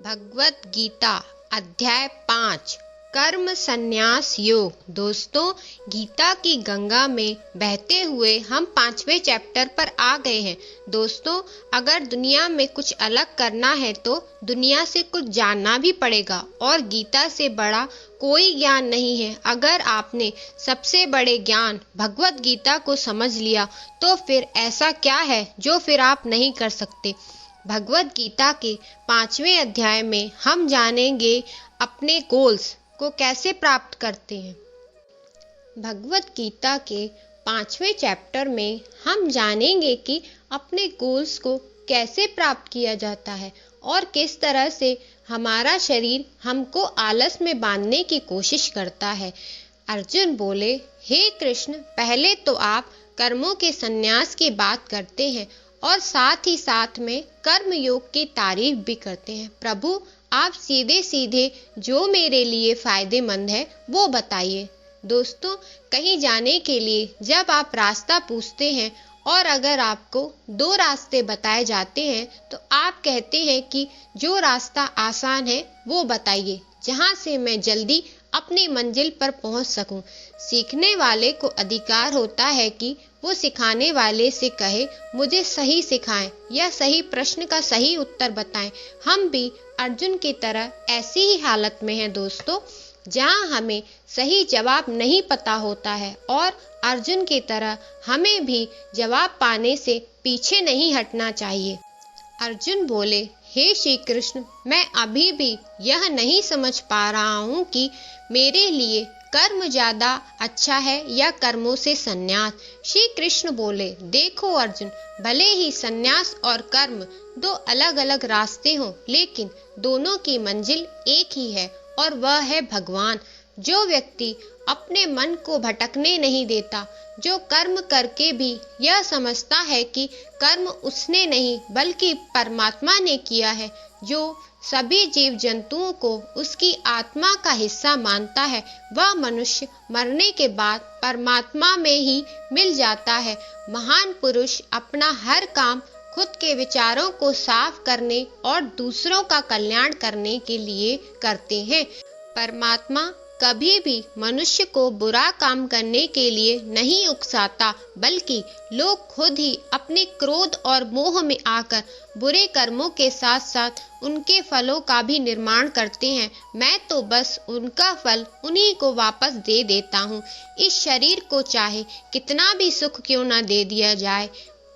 भगवत गीता अध्याय 5 कर्म संन्यास योग। दोस्तों, गीता की गंगा में बहते हुए हम 5वें चैप्टर पर आ गए हैं। दोस्तों, अगर दुनिया में कुछ अलग करना है तो दुनिया से कुछ जानना भी पड़ेगा और गीता से बड़ा कोई ज्ञान नहीं है। अगर आपने सबसे बड़े ज्ञान भगवत गीता को समझ लिया तो फिर ऐसा क्या है जो फिर आप नहीं कर सकते। भगवत गीता के 5वें अध्याय में हम जानेंगे अपने गोल्स को कैसे प्राप्त करते हैं। भगवत गीता के 5वें चैप्टर में हम जानेंगे कि अपने गोल्स को कैसे प्राप्त किया जाता है और किस तरह से हमारा शरीर हमको आलस में बांधने की कोशिश करता है। अर्जुन बोले, हे कृष्ण, पहले तो आप कर्मों के संन्यास की बात करते हैं और साथ ही साथ में कर्म योग की तारीफ भी करते हैं। प्रभु, आप सीधे सीधे जो मेरे लिए फायदेमंद है वो बताइए। दोस्तों, कहीं जाने के लिए जब आप रास्ता पूछते हैं और अगर आपको 2 रास्ते बताए जाते हैं तो आप कहते हैं कि जो रास्ता आसान है वो बताइए, जहां से मैं जल्दी अपनी मंजिल पर पहुंच सकूं। सीखने वाले को अधिकार होता है कि वो सिखाने वाले से कहे, मुझे सही सिखाएं या सही प्रश्न का सही उत्तर बताएं। हम भी अर्जुन की तरह ऐसी ही हालत में हैं दोस्तों, जहां हमें सही जवाब नहीं पता होता है और अर्जुन की तरह हमें भी जवाब पाने से पीछे नहीं हटना चाहिए। अर्जुन बोले, हे श्री कृष्ण, मैं अभी भी यह नहीं समझ पा रहा हूँ कि मेरे लिए कर्म ज्यादा अच्छा है या कर्मों से संन्यास। श्री कृष्ण बोले, देखो अर्जुन, भले ही संन्यास और कर्म 2 अलग अलग रास्ते हों, लेकिन दोनों की मंजिल एक ही है और वह है भगवान। जो व्यक्ति अपने मन को भटकने नहीं देता, जो कर्म करके भी यह समझता है कि कर्म उसने नहीं बल्कि परमात्मा ने किया है, जो सभी जीव जंतुओं को उसकी आत्मा का हिस्सा मानता है, वह मनुष्य मरने के बाद परमात्मा में ही मिल जाता है। महान पुरुष अपना हर काम खुद के विचारों को साफ करने और दूसरों का कल्याण करने के लिए करते हैं। परमात्मा कभी भी मनुष्य को बुरा काम करने के लिए नहीं उकसाता, बल्कि लोग खुद ही अपने क्रोध और मोह में आकर बुरे कर्मों के साथ साथ उनके फलों का भी निर्माण करते हैं। मैं तो बस उनका फल उन्हीं को वापस दे देता हूँ। इस शरीर को चाहे कितना भी सुख क्यों न दे दिया जाए,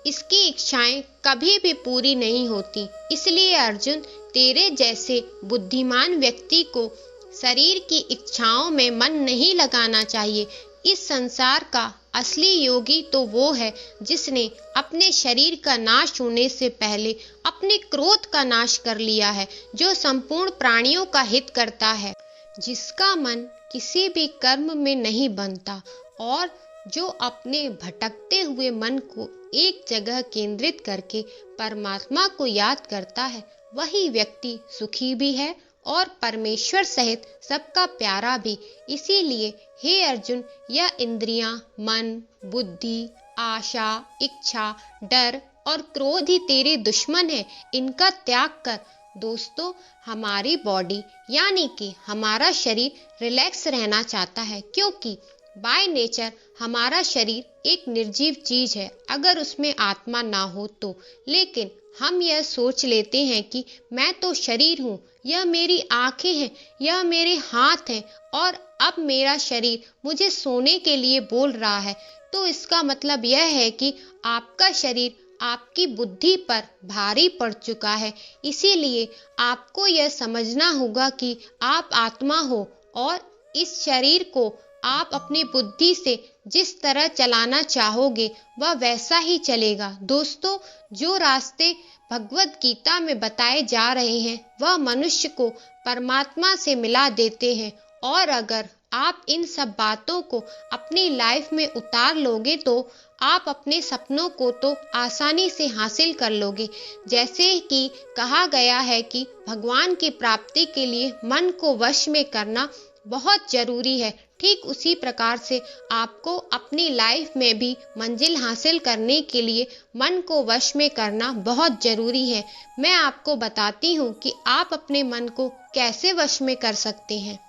इसकी इच्छाएं कभी भी पूरी नहीं होती। इसलिए अर्जुन, तेरे जैसे बुद्धिमान व्यक्ति को शरीर की इच्छाओं में मन नहीं लगाना चाहिए। इस संसार का असली योगी तो वो है जिसने अपने शरीर का नाश होने से पहले अपने क्रोध का नाश कर लिया है, जो संपूर्ण प्राणियों का हित करता है, जिसका मन किसी भी कर्म में नहीं बनता और जो अपने भटकते हुए मन को एक जगह केंद्रित करके परमात्मा को याद करता है। वही व्यक्ति सुखी भी है और परमेश्वर सहित सबका प्यारा भी। इसीलिए हे अर्जुन, यह इंद्रियां, मन, बुद्धि, आशा, इच्छा, डर और क्रोध ही तेरे दुश्मन है। इनका त्याग कर। दोस्तों, हमारी बॉडी यानी कि हमारा शरीर रिलैक्स रहना चाहता है, क्योंकि बाय नेचर हमारा शरीर एक निर्जीव चीज है अगर उसमें आत्मा ना हो तो। लेकिन हम यह सोच लेते हैं कि मैं तो शरीर हूँ, यह मेरी आंखें हैं, यह मेरे हाथ हैं और अब मेरा शरीर मुझे सोने के लिए बोल रहा है। तो इसका मतलब यह है कि आपका शरीर आपकी बुद्धि पर भारी पड़ चुका है। इसीलिए आपको यह समझना होगा कि आप आत्मा हो और इस शरीर को आप अपनी बुद्धि से जिस तरह चलाना चाहोगे वह वैसा ही चलेगा। दोस्तों, जो रास्ते भगवत गीता में बताए जा रहे हैं वह मनुष्य को परमात्मा से मिला देते हैं और अगर आप इन सब बातों को अपनी लाइफ में उतार लोगे तो आप अपने सपनों को तो आसानी से हासिल कर लोगे। जैसे कि कहा गया है कि भगवान की प्राप्ति के लिए मन को वश में करना बहुत जरूरी है। ठीक उसी प्रकार से आपको अपनी लाइफ में भी मंजिल हासिल करने के लिए मन को वश में करना बहुत जरूरी है। मैं आपको बताती हूँ कि आप अपने मन को कैसे वश में कर सकते हैं।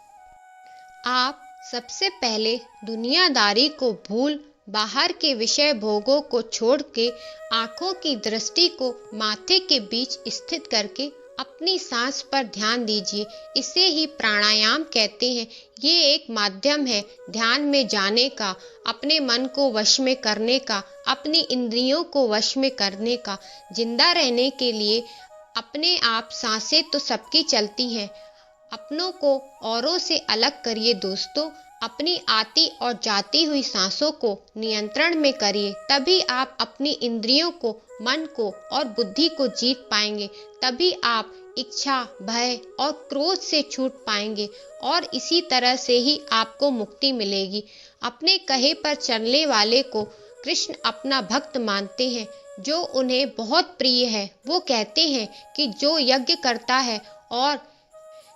आप सबसे पहले दुनियादारी को भूल बाहर के विषय भोगों को छोड़ के आंखों की दृष्टि को माथे के बीच स्थित करके अपनी सांस पर ध्यान दीजिए। इसे ही प्राणायाम कहते हैं। ये एक माध्यम है ध्यान में जाने का, अपने मन को वश में करने का, अपनी इंद्रियों को वश में करने का। जिंदा रहने के लिए अपने आप सांसें तो सबकी चलती हैं। अपनों को औरों से अलग करिए दोस्तों। अपनी आती और जाती हुई सांसों को नियंत्रण में करिए। तभी आप अपनी इंद्रियों को, मन को और बुद्धि को जीत पाएंगे। तभी आप इच्छा, भय और क्रोध से छूट पाएंगे और इसी तरह से ही आपको मुक्ति मिलेगी। अपने कहे पर चलने वाले को कृष्ण अपना भक्त मानते हैं, जो उन्हें बहुत प्रिय है। वो कहते हैं कि जो यज्ञ करता है और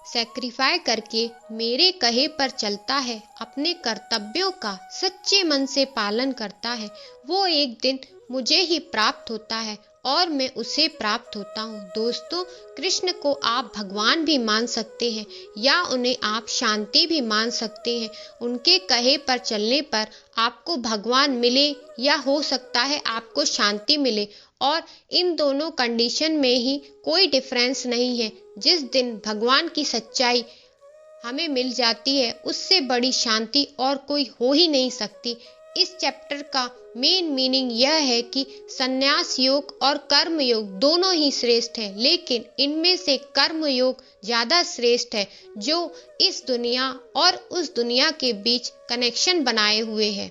सैक्रिफाई करके मेरे कहे पर चलता है, अपने कर्तव्यों का सच्चे मन से पालन करता है, वो एक दिन मुझे ही प्राप्त होता है और मैं उसे प्राप्त होता हूँ। दोस्तों, कृष्ण को आप भगवान भी मान सकते हैं या उन्हें आप शांति भी मान सकते हैं। उनके कहे पर चलने पर आपको भगवान मिले या हो सकता है आपको शांति मिले, और इन दोनों कंडीशन में ही कोई डिफरेंस नहीं है। जिस दिन भगवान की सच्चाई हमें मिल जाती है, उससे बड़ी शांति और कोई हो ही नहीं सकती। इस चैप्टर का मेन मीनिंग यह है कि संन्यास योग और कर्म योग दोनों ही श्रेष्ठ है, लेकिन इनमें से कर्म योग ज्यादा श्रेष्ठ है, जो इस दुनिया और उस दुनिया के बीच कनेक्शन बनाए हुए है।